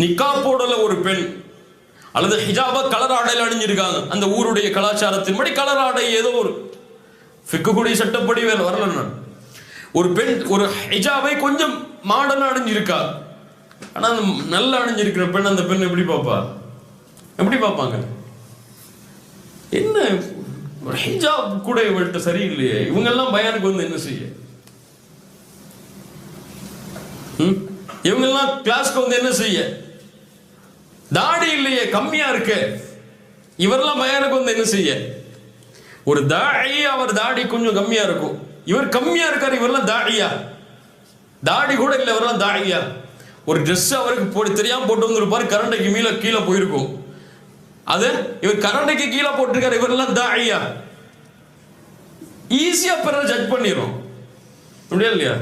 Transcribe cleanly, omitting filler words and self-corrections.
நிக்காப் போடல ஒரு பெண் அல்லது ஹிஜாபா கலர் ஆடையில் அணிஞ்சிருக்காங்க, அந்த ஊருடைய கலாச்சாரத்தின் படி கலர் ஆடை ஏதோ ஒரு ஃபிக்குடைய சட்டப்படி வேற வரல. நான் ஒரு பெண் ஒரு ஹிஜாபை கொஞ்சம் மாடர்னா அணிஞ்சிருக்கா, ஆனா அந்த நல்லா அணிஞ்சிருக்கிற பெண், அந்த பெண் எப்படி பாப்பா? எப்படி பார்ப்பாங்க? என்ன ஒரு ஹிஜாப் கூட இவள்கிட்ட சரியில்லையே, இவங்கெல்லாம் பயானுக்கு வந்து என்ன செய்ய? இவங்கெல்லாம் கிளாஸ்க்கு வந்து என்ன செய்ய? தாடி இல்லையே, கம்மியா இருக்கு, இவரெல்லாம் பயானுக்கு வந்து என்ன செய்ய? ஒரு தாடி, அவர் தாடி கொஞ்சம் கம்மியா இருக்கும், இவர் கம்மியா இருக்காரு, இவரெல்லாம் தாடியா? தாடி கூட இல்லை, இவரெல்லாம் தாடியா? ஒரு ட்ரெஸ் அவருக்கு தெரியாம போட்டு வந்துருப்பாரு, கரண்டைக்கு கீழே போயிருக்கும், அது இவர் கரண்டைக்கு கீழே போட்டிருக்காரு, இவரெல்லாம் தாடியா? ஈஸியா பிறரை ஜட்ஜ் பண்ணிடும், அப்படியா இல்லையா?